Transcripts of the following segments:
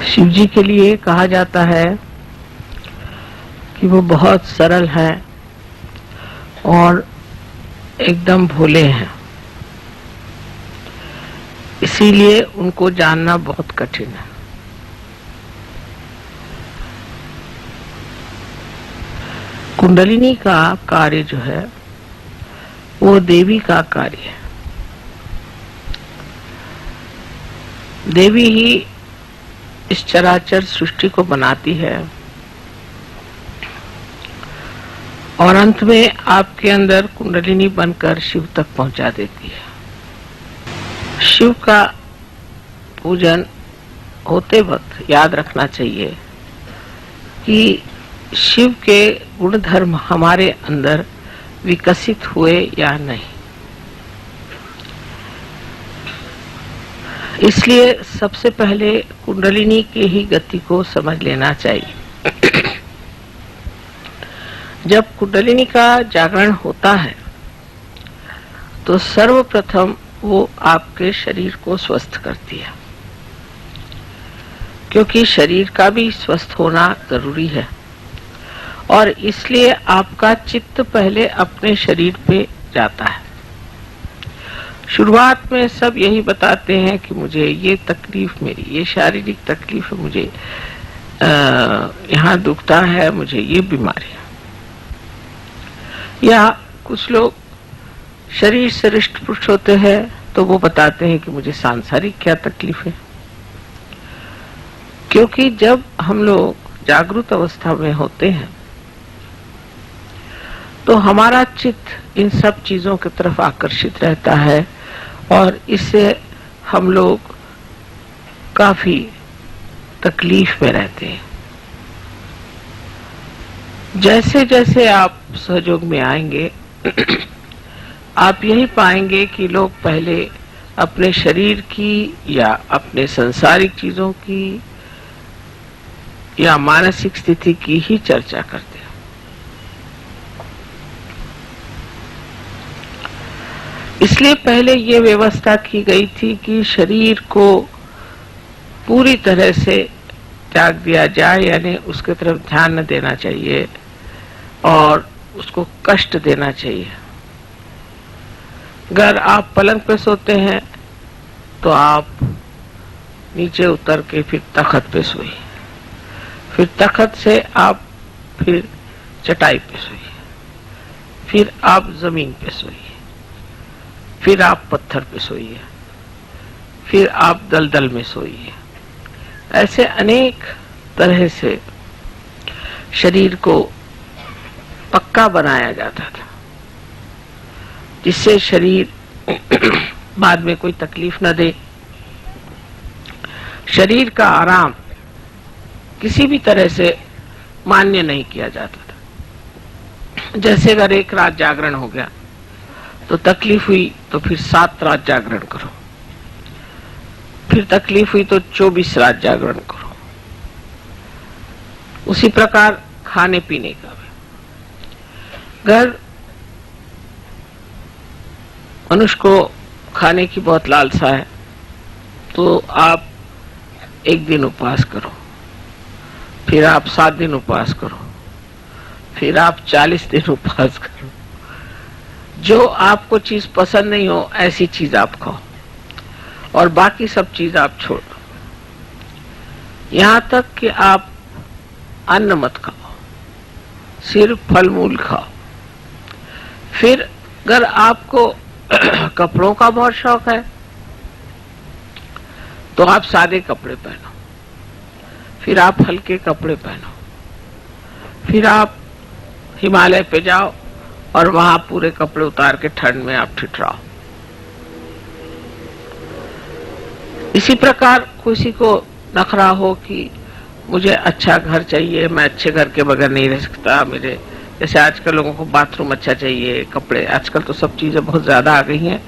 शिव जी के लिए कहा जाता है कि वो बहुत सरल है और एकदम भोले हैं, इसीलिए उनको जानना बहुत कठिन है। कुंडलिनी का कार्य जो है वो देवी का कार्य है। देवी ही इस चराचर सृष्टि को बनाती है और अंत में आपके अंदर कुंडलिनी बनकर शिव तक पहुंचा देती है। शिव का पूजन होते वक्त याद रखना चाहिए कि शिव के गुण धर्म हमारे अंदर विकसित हुए या नहीं। इसलिए सबसे पहले कुंडलिनी के ही गति को समझ लेना चाहिए। जब कुंडलिनी का जागरण होता है तो सर्वप्रथम वो आपके शरीर को स्वस्थ करती है, क्योंकि शरीर का भी स्वस्थ होना जरूरी है और इसलिए आपका चित्त पहले अपने शरीर पे जाता है। शुरुआत में सब यही बताते हैं कि मुझे ये तकलीफ, मेरी ये शारीरिक तकलीफ है, मुझे यहाँ दुखता है, मुझे ये बीमारी है। या कुछ लोग शरीर से हृष्ट पुष्ट होते हैं तो वो बताते हैं कि मुझे सांसारिक क्या तकलीफ है। क्योंकि जब हम लोग जागृत अवस्था में होते हैं तो हमारा चित्त इन सब चीजों की तरफ आकर्षित रहता है और इससे हम लोग काफी तकलीफ में रहते हैं। जैसे जैसे आप सहयोग में आएंगे आप यही पाएंगे कि लोग पहले अपने शरीर की या अपने सांसारिक चीजों की या मानसिक स्थिति की ही चर्चा करते हैं। इसलिए पहले ये व्यवस्था की गई थी कि शरीर को पूरी तरह से त्याग दिया जाए, यानी उसके तरफ ध्यान न देना चाहिए और उसको कष्ट देना चाहिए। अगर आप पलंग पे सोते हैं तो आप नीचे उतर के फिर तख्त पे सोइए, फिर तख्त से आप फिर चटाई पे सोइए, फिर आप जमीन पे सोइए, फिर आप पत्थर पे सोइए, फिर आप दलदल में सोइए। ऐसे अनेक तरह से शरीर को पक्का बनाया जाता था जिससे शरीर बाद में कोई तकलीफ न दे। शरीर का आराम किसी भी तरह से मान्य नहीं किया जाता था। जैसे अगर एक रात जागरण हो गया तो तकलीफ हुई तो फिर 7 रात जागरण करो, फिर तकलीफ हुई तो 24 रात जागरण करो। उसी प्रकार खाने पीने का भी, अगर मनुष्य को खाने की बहुत लालसा है तो आप 1 दिन उपवास करो, फिर आप 7 दिन उपवास करो, फिर आप 40 दिन उपवास करो। जो आपको चीज पसंद नहीं हो ऐसी चीज आप खाओ और बाकी सब चीज आप छोड़ दो। यहां तक कि आप अन्न मत खाओ, सिर्फ फल मूल खाओ। फिर अगर आपको कपड़ों का बहुत शौक है तो आप सादे कपड़े पहनो, फिर आप हल्के कपड़े पहनो, फिर आप हिमालय पे जाओ और वहां पूरे कपड़े उतार के ठंड में आप ठिठराओ। इसी प्रकार किसी को नखरा हो कि मुझे अच्छा घर चाहिए, मैं अच्छे घर के बगैर नहीं रह सकता, मेरे जैसे आजकल लोगों को बाथरूम अच्छा चाहिए, कपड़े, आजकल तो सब चीजें बहुत ज्यादा आ गई हैं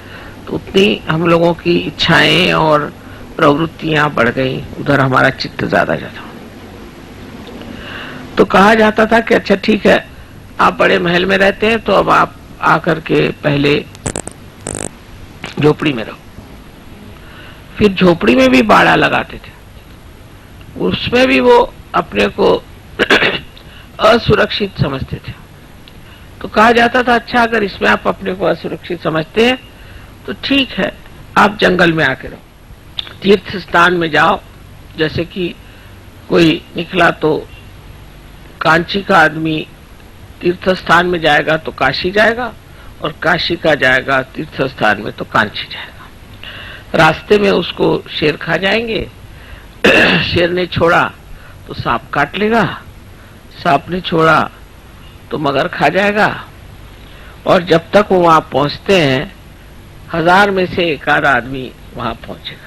तो उतनी हम लोगों की इच्छाएं और प्रवृत्तियां बढ़ गई, उधर हमारा चित्त ज्यादा जाता। तो कहा जाता था कि अच्छा ठीक है, आप बड़े महल में रहते हैं तो अब आप आकर के पहले झोपड़ी में रहो। फिर झोपड़ी में भी बाड़ा लगाते थे उसमें भी वो अपने को असुरक्षित समझते थे। तो कहा जाता था अच्छा अगर इसमें आप अपने को असुरक्षित समझते हैं तो ठीक है, आप जंगल में आके रहो, तीर्थ स्थान में जाओ। जैसे कि कोई निकला तो कांची का आदमी तीर्थ स्थान में जाएगा तो काशी जाएगा, और काशी का जाएगा तीर्थ स्थान में तो कांची जाएगा। रास्ते में उसको शेर खा जाएंगे, शेर ने छोड़ा तो सांप काट लेगा, सांप ने छोड़ा तो मगर खा जाएगा, और जब तक वो वहां पहुंचते हैं 1000 में से एक आध आदमी वहां पहुंचेगा।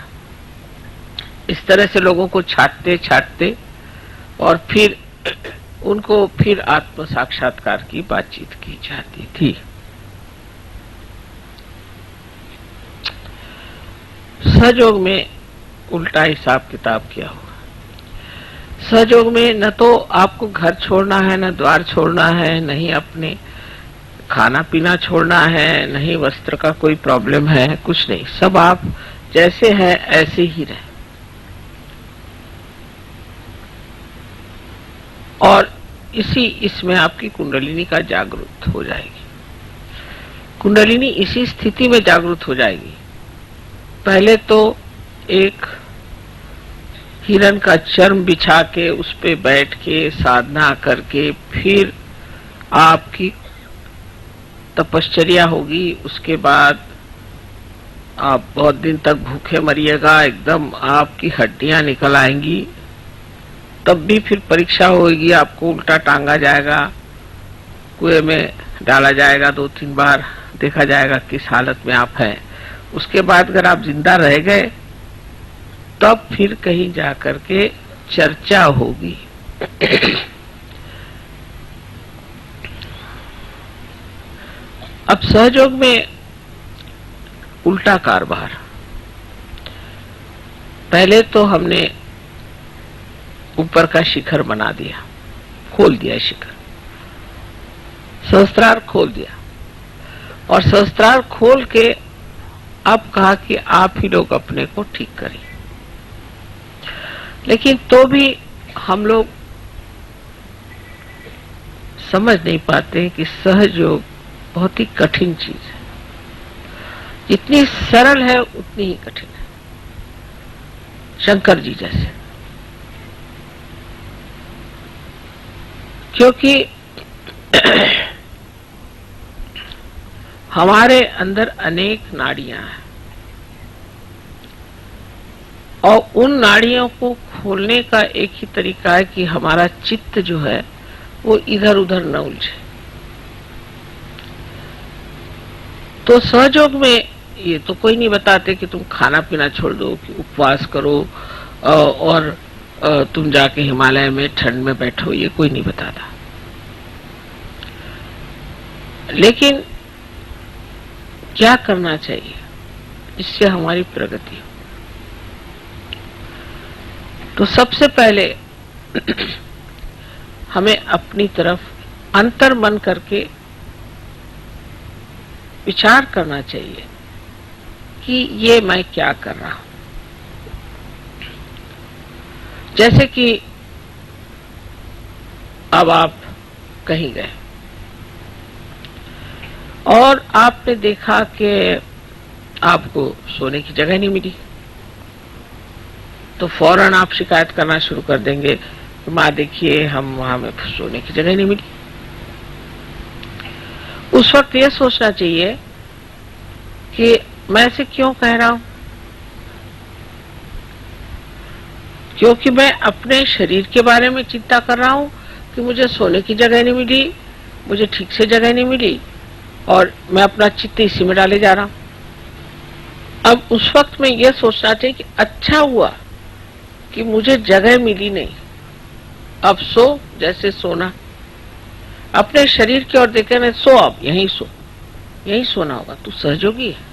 इस तरह से लोगों को छाटते छाटते और फिर उनको फिर आत्म साक्षात्कार की बातचीत की जाती थी। सहयोग में उल्टा हिसाब किताब किया हुआ। सहयोग में न तो आपको घर छोड़ना है, न द्वार छोड़ना है, नहीं अपने खाना पीना छोड़ना है, नहीं वस्त्र का कोई प्रॉब्लम है, कुछ नहीं, सब आप जैसे हैं ऐसे ही रहे। और इसमें आपकी कुंडलिनी का जागृत हो जाएगी। कुंडलिनी इसी स्थिति में जागृत हो जाएगी। पहले तो एक हिरण का चर्म बिछा के उस पे बैठ के साधना करके फिर आपकी तपश्चर्या होगी। उसके बाद आप बहुत दिन तक भूखे मरिएगा, एकदम आपकी हड्डियां निकल आएंगी। तब भी फिर परीक्षा होगी, आपको उल्टा टांगा जाएगा, कुएं में डाला जाएगा, 2-3 बार देखा जाएगा किस हालत में आप हैं। उसके बाद अगर आप जिंदा रह गए तब फिर कहीं जाकर के चर्चा होगी। अब सहयोग में उल्टा कारभार। पहले तो हमने ऊपर का शिखर बना दिया, खोल दिया शिखर, सहस्त्रार खोल दिया, और सहस्त्रार खोल के अब कहा कि आप ही लोग अपने को ठीक करें। लेकिन तो भी हम लोग समझ नहीं पाते कि सहयोग बहुत ही कठिन चीज है। जितनी सरल है उतनी ही कठिन है। शंकर जी जैसे, क्योंकि हमारे अंदर अनेक नाड़ियां हैं, और उन नाड़ियों को खोलने का एक ही तरीका है कि हमारा चित्त जो है वो इधर उधर न उलझे। तो सहयोग में ये तो कोई नहीं बताते कि तुम खाना पीना छोड़ दो, कि उपवास करो और तुम जाके हिमालय में ठंड में बैठो, ये कोई नहीं बताता। लेकिन क्या करना चाहिए जिससे हमारी प्रगति हो? तो सबसे पहले हमें अपनी तरफ अंतर मन करके विचार करना चाहिए कि ये मैं क्या कर रहा हूं। जैसे कि अब आप कहीं गए और आपने देखा कि आपको सोने की जगह नहीं मिली, तो फौरन आप शिकायत करना शुरू कर देंगे कि माँ देखिए हमें सोने की जगह नहीं मिली। उस वक्त ये सोचना चाहिए कि मैं ऐसे क्यों कह रहा हूं, क्योंकि मैं अपने शरीर के बारे में चिंता कर रहा हूं कि मुझे सोने की जगह नहीं मिली, मुझे ठीक से जगह नहीं मिली, और मैं अपना चित्त इसी में डाले जा रहा हूं। अब उस वक्त में यह सोचना चाहिए कि अच्छा हुआ कि मुझे जगह मिली नहीं, अब सो जैसे सोना, अपने शरीर की ओर देखे, सो, अब यहीं सो, यहीं सोना होगा। तू सहयोगी है।